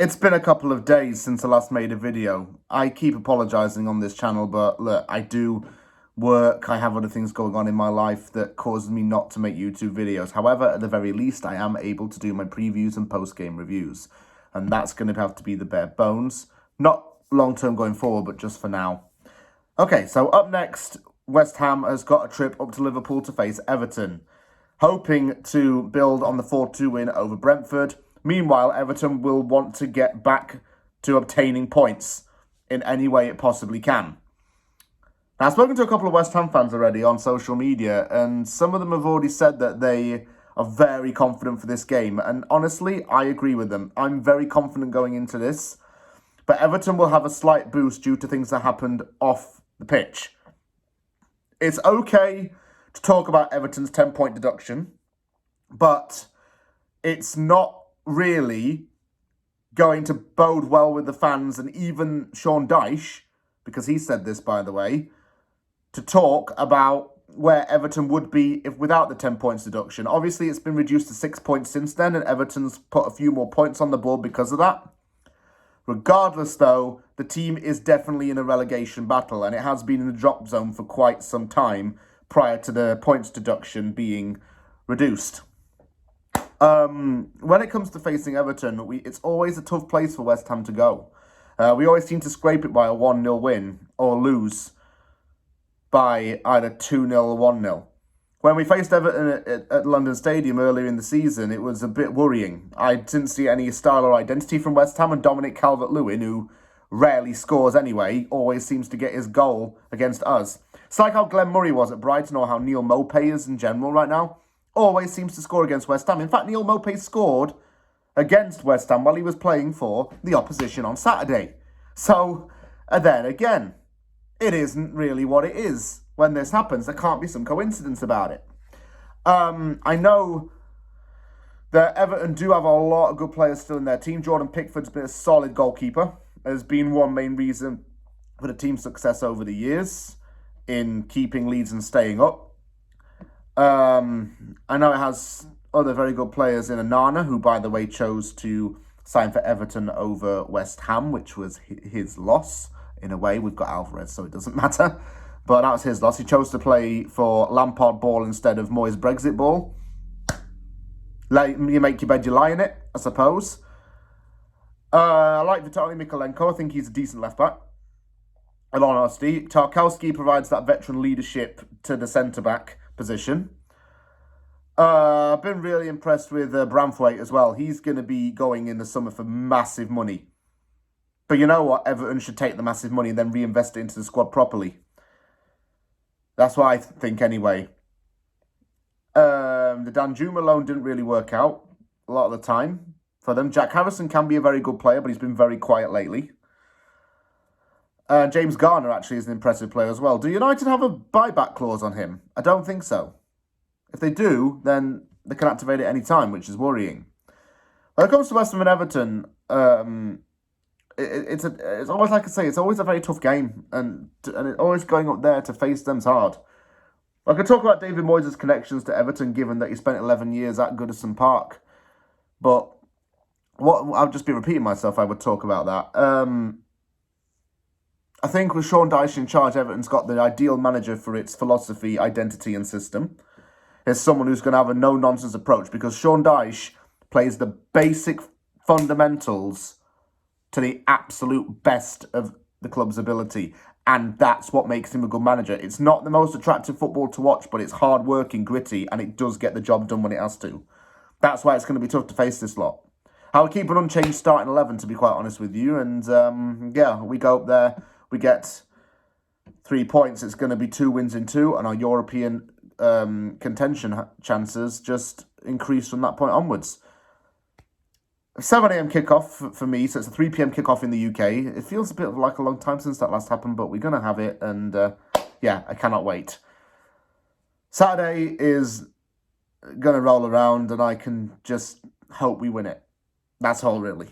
It's been a couple of days since I last made a video. I keep apologising on this channel, but look, I do work, I have other things going on in my life that causes me not to make YouTube videos. However, at the very least, I am able to do my previews and post-game reviews. And that's going to have to be the bare bones. Not long-term going forward, but just for now. Okay, so up next, West Ham has got a trip up to Liverpool to face Everton, hoping to build on the 4-2 win over Brentford. Meanwhile, Everton will want to get back to obtaining points in any way it possibly can. Now, I've spoken to a couple of West Ham fans already on social media, and some of them have already said that they are very confident for this game. And honestly, I agree with them. I'm very confident going into this. But Everton will have a slight boost due to things that happened off the pitch. It's okay to talk about Everton's 10-point deduction, but it's not really going to bode well with the fans and even Sean Dyche, because he said this, by the way, to talk about where Everton would be if without the 10 points deduction. Obviously, it's been reduced to 6 points since then, and Everton's put a few more points on the board because of that. Regardless, though, the team is definitely in a relegation battle, and it has been in the drop zone for quite some time prior to the points deduction being reduced. When it comes to facing Everton, it's always a tough place for West Ham to go. We always seem to scrape it by a 1-0 win or lose by either 2-0 or 1-0. When we faced Everton at London Stadium earlier in the season, it was a bit worrying. I didn't see any style or identity from West Ham, and Dominic Calvert-Lewin, who rarely scores anyway, always seems to get his goal against us. It's like how Glenn Murray was at Brighton or how Neil Maupay is in general right now. Always seems to score against West Ham. In fact, Neil Maupay scored against West Ham while he was playing for the opposition on Saturday. So, then again, it isn't really what it is when this happens. There can't be some coincidence about it. I know that Everton do have a lot of good players still in their team. Jordan Pickford's been a solid goalkeeper. Has been one main reason for the team's success over the years in keeping Leeds and staying up. I know it has other very good players in Onana, who, by the way, chose to sign for Everton over West Ham, which was his loss. In a way, we've got Alvarez, so it doesn't matter. But that was his loss. He chose to play for Lampard ball instead of Moyes Brexit ball. You make your bed, you lie in it, I suppose. I like Vitaly Mykolenko. I think he's a decent left-back. In all honesty, Tarkowski provides that veteran leadership to the centre-back position. I've been really impressed with Branthwaite as well. He's going to be going in the summer for massive money. But you know what? Everton should take the massive money and then reinvest it into the squad properly. That's what I think anyway. The Danjuma loan didn't really work out a lot of the time for them. Jack Harrison can be a very good player, but he's been very quiet lately. James Garner actually is an impressive player as well. Do United have a buyback clause on him? I don't think so. If they do, then they can activate it any time, which is worrying. When it comes to West Ham and Everton, it's always, like I say, it's always a very tough game, and always going up there to face them's hard. I could talk about David Moyes' connections to Everton, given that he spent 11 years at Goodison Park, but I'll just be repeating myself. I would talk about that. I think with Sean Dyche in charge, Everton's got the ideal manager for its philosophy, identity, and system. It's someone who's going to have a no-nonsense approach, because Sean Dyche plays the basic fundamentals to the absolute best of the club's ability. And that's what makes him a good manager. It's not the most attractive football to watch, but it's hard-working, gritty, and it does get the job done when it has to. That's why it's going to be tough to face this lot. I'll keep an unchanged starting 11, to be quite honest with you. And, yeah, we go up there, we get 3 points. It's going to be 2 wins in 2, and our European contention chances just increase from that point onwards. 7 a.m. kickoff for me, so it's a 3 p.m. kickoff in the UK. It feels a bit like a long time since that last happened, but we're going to have it, and yeah, I cannot wait. Saturday is going to roll around, and I can just hope we win it. That's all, really.